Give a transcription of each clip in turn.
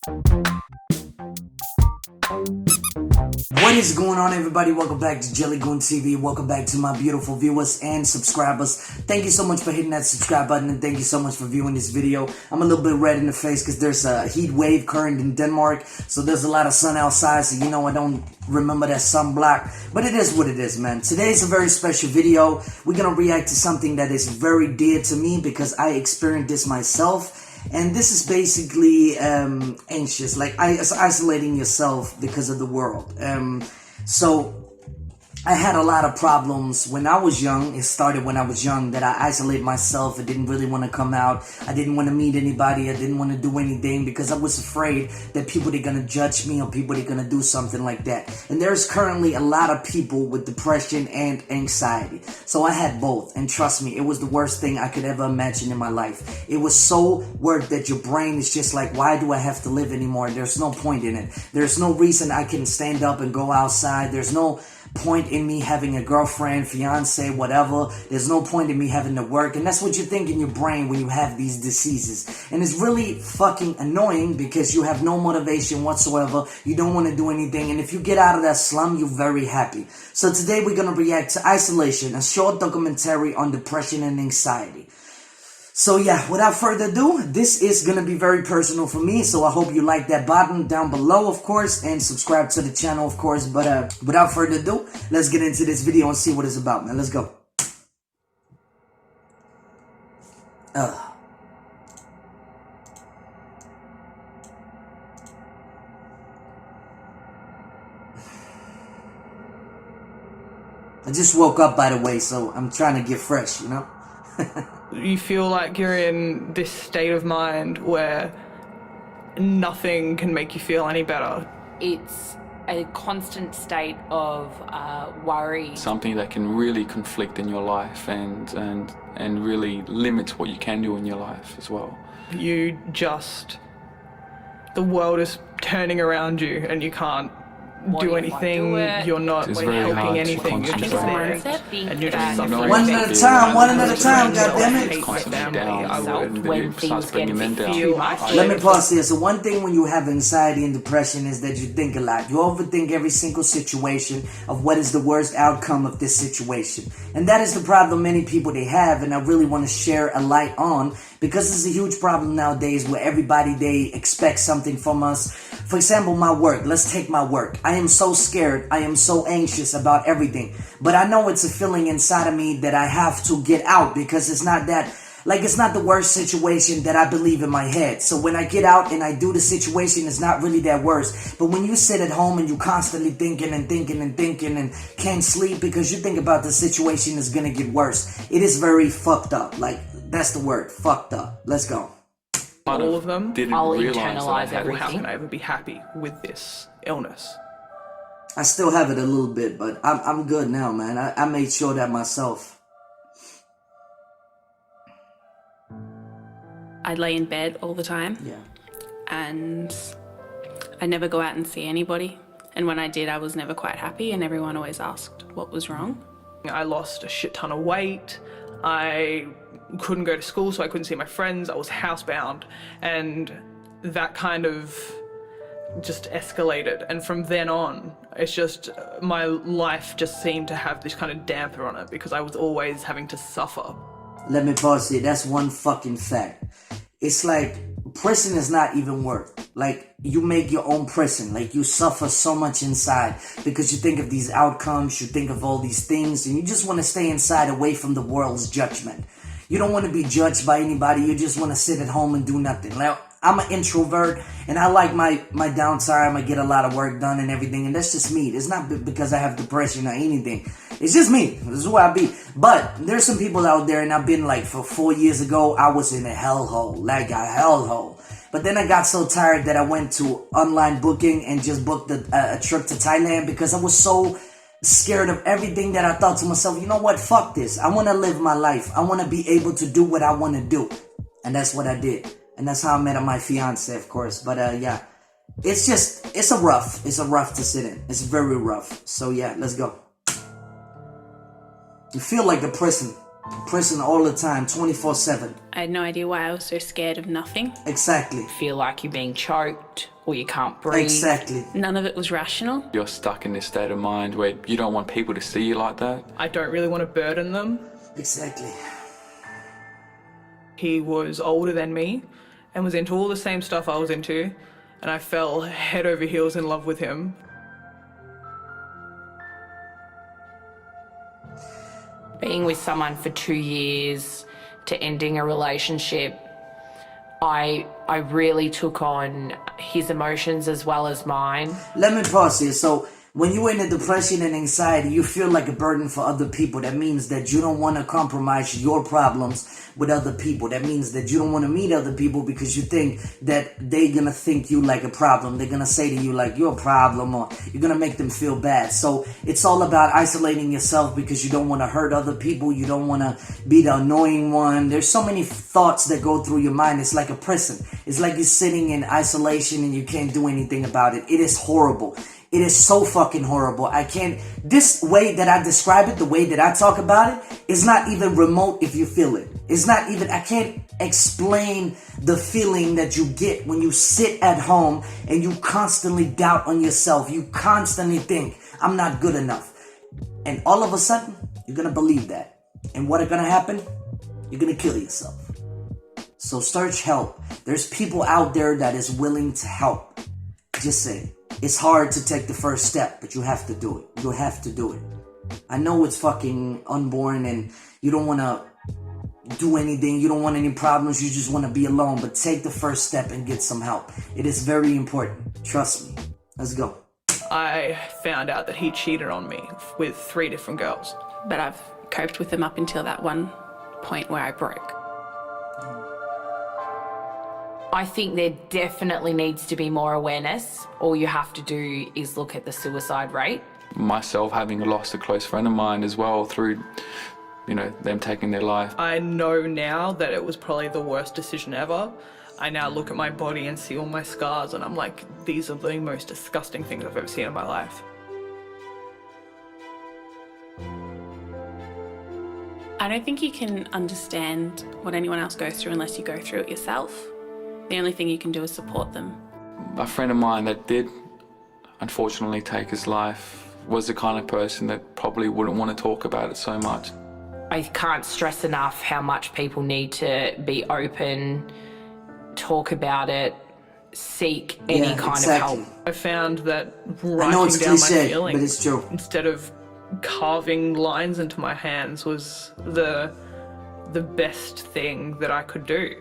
What is going on, everybody? Welcome back to JellyGoonTv. Welcome back to my beautiful viewers and subscribers. Thank you so much for hitting that subscribe button, and thank you so much for viewing this video. I'm a little bit red in the face because there's a heat wave current in Denmark, so there's a lot of sun outside, so you know I don't remember that sunblock, but it is what it is, man. Today's a very special video. We're gonna react to something that is very dear to me because I experienced this myself. And this is basically anxious, like isolating yourself because of the world. So I had a lot of problems when I was young. It started when I was young that I isolated myself. I didn't really want to come out. I didn't want to meet anybody. I didn't want to do anything because I was afraid that people are going to judge me or people are going to do something like that. And there's currently a lot of people with depression and anxiety. So I had both. And trust me, it was the worst thing I could ever imagine in my life. It was so work that your brain is just like, why do I have to live anymore? There's no point in it. There's no reason I can stand up and go outside. There's no point in me having a girlfriend, fiance, whatever. There's no point in me having to work. And that's what you think in your brain when you have these diseases. And it's really fucking annoying because you have no motivation whatsoever. You don't want to do anything. And if you get out of that slum, you're very happy. So today we're going to react to Isolation, a short documentary on depression and anxiety. So yeah, without further ado, this is going to be very personal for me, so I hope you like that button down below, of course, and subscribe to the channel, of course. But without further ado, let's get into this video and see what it's about, man. Let's go. I just woke up, by the way, so I'm trying to get fresh, you know? You feel like you're in this state of mind where nothing can make you feel any better. It's a constant state of worry. Something that can really conflict in your life and really limit what you can do in your life as well. The world is turning around you and you can't do anything. You're not helping anything. You're just there and you're just suffering. One at a time, goddammit. Let me pause here. So one thing when you have anxiety and depression is that you think a lot. You overthink every single situation of what is the worst outcome of this situation. And that is the problem many people they have, and I really want to share a light on because it's a huge problem nowadays where everybody, they expect something from us. For example, my work. Let's take my work. I am so scared. I am so anxious about everything. But I know it's a feeling inside of me that I have to get out because it's not that, like, it's not the worst situation that I believe in my head. So when I get out and I do the situation, it's not really that worse. But when you sit at home and you constantly thinking and thinking and thinking and can't sleep because you think about the situation is going to get worse, it is very fucked up. Like, that's the word, fucked up. Let's go. All of them. I'll internalize everything. How can I ever be happy with this illness? I still have it a little bit, but I'm good now, man. I made sure that myself. I'd lay in bed all the time. Yeah. And I never go out and see anybody. And when I did, I was never quite happy, and everyone always asked what was wrong. I lost a shit ton of weight. I couldn't go to school, so I couldn't see my friends. I was housebound, and that kind of just escalated. And from then on, it's just, my life just seemed to have this kind of damper on it because I was always having to suffer. Let me pause here. That's one fucking fact. It's like prison is not even work. Like, you make your own prison. Like, you suffer so much inside because you think of these outcomes, you think of all these things, and you just want to stay inside away from the world's judgment. You don't want to be judged by anybody. You just want to sit at home and do nothing. Like, I'm an introvert, and I like my downtime. I get a lot of work done and everything, and that's just me. It's not because I have depression or anything. It's just me. This is who I be. But there's some people out there, and I've been like, for 4 years ago, I was in a hellhole, like a hellhole. But then I got so tired that I went to online booking and just booked a trip to Thailand because I was so scared of everything that I thought to myself, you know what, fuck this. I want to live my life. I want to be able to do what I want to do. And that's what I did. And that's how I met my fiance, of course. But yeah, it's a rough to sit in. It's very rough. So yeah, let's go. You feel like a prison. Pressing all the time, 24/7. I had no idea why I was so scared of nothing. Exactly. Feel like you're being choked or you can't breathe. Exactly. None of it was rational. You're stuck in this state of mind where you don't want people to see you like that. I don't really want to burden them. Exactly. He was older than me and was into all the same stuff I was into, and I fell head over heels in love with him. Being with someone for 2 years to ending a relationship, I really took on his emotions as well as mine. Let me pause here. So when you're in a depression and anxiety, you feel like a burden for other people. That means that you don't want to compromise your problems with other people. That means that you don't want to meet other people because you think that they're going to think you like a problem. They're going to say to you like you're a problem, or you're going to make them feel bad. So it's all about isolating yourself because you don't want to hurt other people. You don't want to be the annoying one. There's so many thoughts that go through your mind. It's like a prison. It's like you're sitting in isolation and you can't do anything about it. It is horrible. It is so fucking horrible. This way that I describe it, the way that I talk about it, is not even remote if you feel it. It's not even, I can't explain the feeling that you get when you sit at home and you constantly doubt on yourself. You constantly think, I'm not good enough. And all of a sudden, you're gonna believe that. And what is gonna happen? You're gonna kill yourself. So search help. There's people out there that is willing to help. Just say, it's hard to take the first step, but you have to do it. You have to do it. I know it's fucking unborn and you don't want to do anything. You don't want any problems. You just want to be alone. But take the first step and get some help. It is very important. Trust me. Let's go. I found out that he cheated on me with 3 different girls. But I've coped with them up until that one point where I broke. I think there definitely needs to be more awareness. All you have to do is look at the suicide rate. Myself having lost a close friend of mine as well through, them taking their life. I know now that it was probably the worst decision ever. I now look at my body and see all my scars and I'm like, these are the most disgusting things I've ever seen in my life. I don't think you can understand what anyone else goes through unless you go through it yourself. The only thing you can do is support them. A friend of mine that did unfortunately take his life was the kind of person that probably wouldn't want to talk about it so much. I can't stress enough how much people need to be open, talk about it, seek any kind of help. I found that I know it's writing down cliche, my feelings but it's true. instead of carving lines into my hands was the best thing that I could do.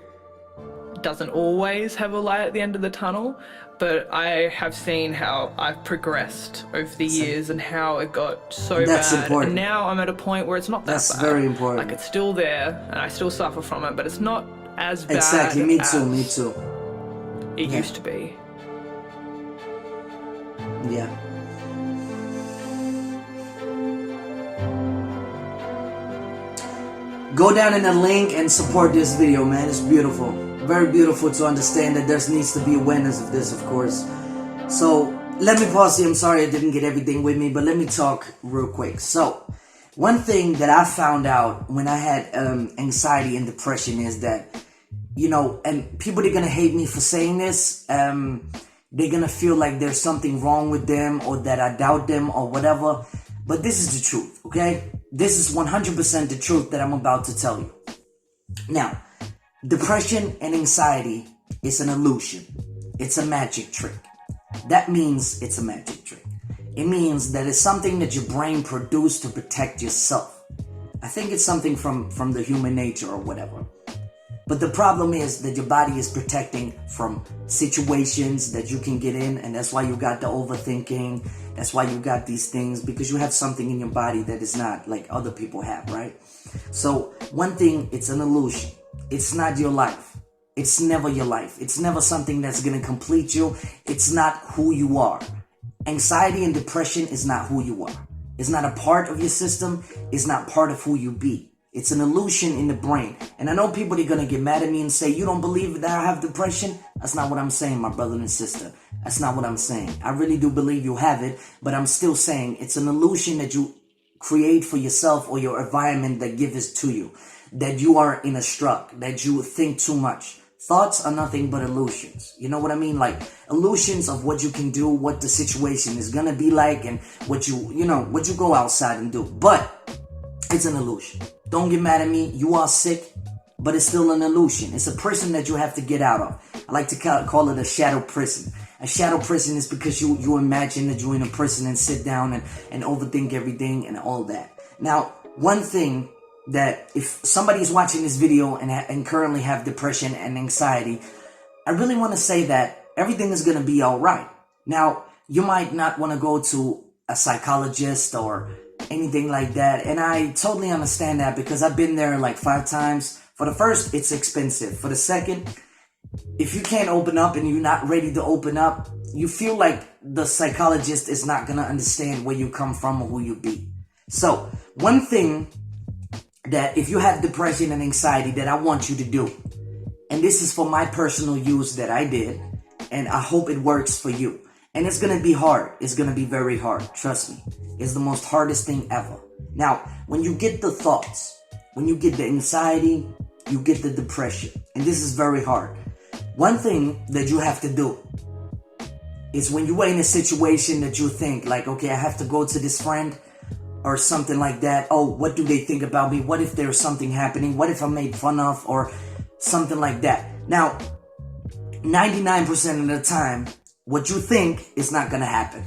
It doesn't always have a light at the end of the tunnel, but I have seen how I've progressed over the years and how it got so That's bad. important. And now I'm at a point where it's not that That's bad. very important. Like it's still there and I still suffer from it, but it's not as bad Exactly. Me as too. Me too. it Yeah. used to be. Yeah. Go down in the link and support this video, man. It's beautiful. Very beautiful to understand that there needs to be awareness of this, of course. So, let me pause here. I'm sorry I didn't get everything with me, but let me talk real quick. So, one thing that I found out when I had anxiety and depression is that, and people are going to hate me for saying this, they're going to feel like there's something wrong with them or that I doubt them or whatever. But this is the truth, okay? This is 100% the truth that I'm about to tell you. Now, depression and anxiety is an illusion. It's a magic trick. That means it's a magic trick. It means that it's something that your brain produced to protect yourself. I think it's something from the human nature or whatever. But the problem is that your body is protecting from situations that you can get in, and that's why you got the overthinking. That's why you got these things, because you have something in your body that is not like other people have, right? So one thing, it's an illusion. It's not your life. It's never your life. It's never something that's going to complete you. It's not who you are. Anxiety and depression is not who you are. It's not a part of your system. It's not part of who you be. It's an illusion in the brain. And I know people are going to get mad at me and say, you don't believe that I have depression? That's not what I'm saying, my brother and sister. That's not what I'm saying. I really do believe you have it, but I'm still saying it's an illusion that you create for yourself or your environment that gives it to you, that you are in a struck, that you think too much. Thoughts are nothing but illusions. You know what I mean? Like illusions of what you can do, what the situation is gonna be like, and what you go outside and do. But it's an illusion. Don't get mad at me. You are sick, but it's still an illusion. It's a prison that you have to get out of. I like to call it a shadow prison. A shadow prison is because you imagine that you're in a prison and sit down and overthink everything and all that. Now, one thing that if somebody is watching this video and currently have depression and anxiety, I really want to say that everything is going to be all right. Now, you might not want to go to a psychologist or anything like that, and I totally understand that because I've been there like 5 times. For the first, it's expensive. For the second, if you can't open up and you're not ready to open up, you feel like the psychologist is not going to understand where you come from or who you be. So, one thing that if you have depression and anxiety that I want you to do, and this is for my personal use that I did, and I hope it works for you. And it's going to be hard. It's going to be very hard. Trust me. It's the most hardest thing ever. Now, when you get the thoughts, when you get the anxiety, you get the depression. And this is very hard. One thing that you have to do is when you are in a situation that you think like, okay, I have to go to this friend or something like that. Oh, what do they think about me? What if there's something happening? What if I'm made fun of or something like that? Now, 99% of the time, what you think is not going to happen.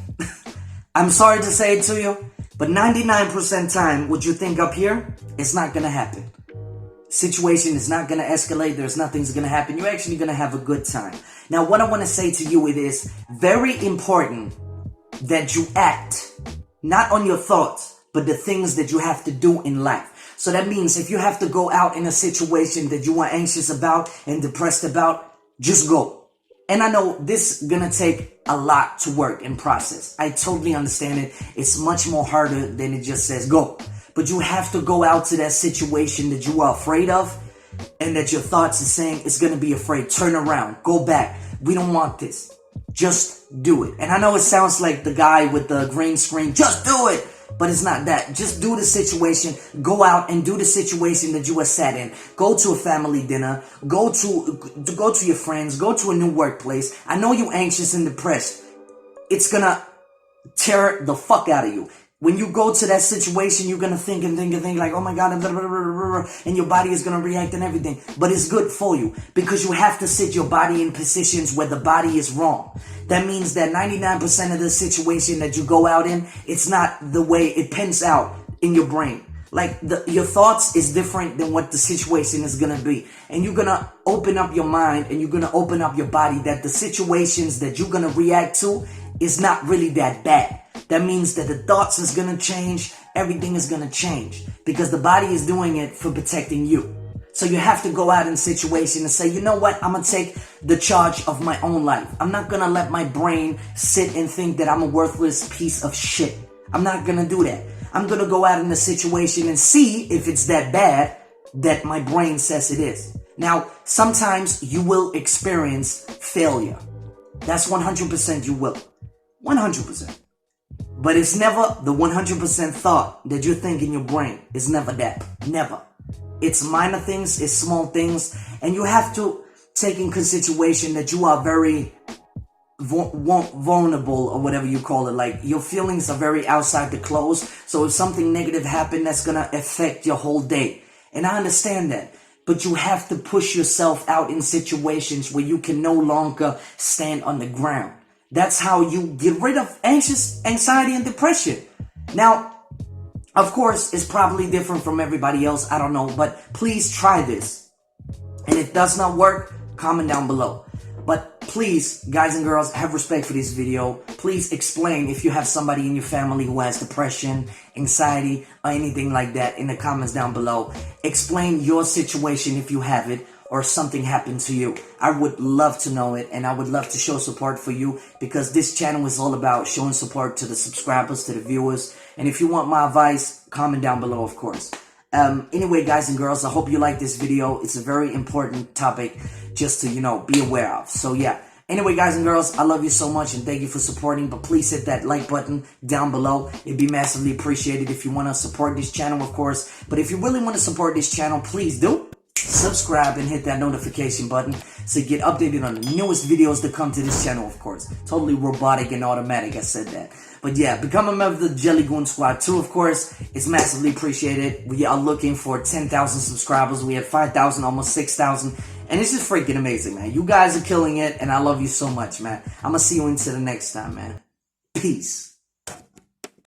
I'm sorry to say it to you, but 99% time, what you think up here is not going to happen. Situation is not going to escalate. There's nothing's going to happen. You're actually going to have a good time. Now, what I want to say to you, it is very important that you act not on your thoughts, but the things that you have to do in life. So that means if you have to go out in a situation that you are anxious about and depressed about, just go. And I know this is going to take a lot to work and process. I totally understand it. It's much more harder than it just says go. But you have to go out to that situation that you are afraid of and that your thoughts are saying it's going to be afraid. Turn around. Go back. We don't want this. Just do it. And I know it sounds like the guy with the green screen. Just do it. But it's not that. Just do the situation. Go out and do the situation that you were sat in. Go to a family dinner. Go to your friends. Go to a new workplace. I know you're anxious and depressed. It's gonna tear the fuck out of you. When you go to that situation, you're gonna think like, oh my God, and your body is gonna react and everything. But it's good for you because you have to sit your body in positions where the body is wrong. That means that 99% of the situation that you go out in, it's not the way it pans out in your brain. Like your thoughts is different than what the situation is gonna be. And you're gonna open up your mind and you're gonna open up your body that the situations that you're gonna react to is not really that bad. That means that the thoughts is gonna change, everything is gonna change because the body is doing it for protecting you. So you have to go out in a situation and say, you know what, I'm gonna take the charge of my own life. I'm not gonna let my brain sit and think that I'm a worthless piece of shit. I'm not gonna do that. I'm gonna go out in the situation and see if it's that bad that my brain says it is. Now, sometimes you will experience failure. That's 100% you will. 100%. But it's never the 100% thought that you think in your brain. It's never that. Never. It's minor things, it's small things. And you have to take in consideration that you are very vulnerable or whatever you call it. Like your feelings are very outside the clothes. So if something negative happens, that's going to affect your whole day. And I understand that. But you have to push yourself out in situations where you can no longer stand on the ground. That's how you get rid of anxiety and depression. Now, of course, it's probably different from everybody else. I don't know, but please try this. And if it does not work, comment down below. But please, guys and girls, have respect for this video. Please explain if you have somebody in your family who has depression, anxiety, or anything like that in the comments down below. Explain your situation if you have it, or something happened to you. I would love to know it, and I would love to show support for you because this channel is all about showing support to the subscribers, to the viewers. And if you want my advice, comment down below, of course. Anyway, guys and girls, I hope you like this video. It's a very important topic just to, be aware of. So yeah, Anyway, guys and girls, I love you so much and thank you for supporting. But please hit that like button down below. It'd be massively appreciated if you want to support this channel, of course. But if you really want to support this channel, please do subscribe and hit that notification button so you get updated on the newest videos that come to this channel, of course. Totally robotic and automatic, I said that. But yeah, become a member of the Jelly Goon Squad too, of course. It's massively appreciated. We are looking for 10,000 subscribers. We have 5,000, almost 6,000. And it's just freaking amazing, man. You guys are killing it, and I love you so much, man. I'm gonna see you until the next time, man. Peace.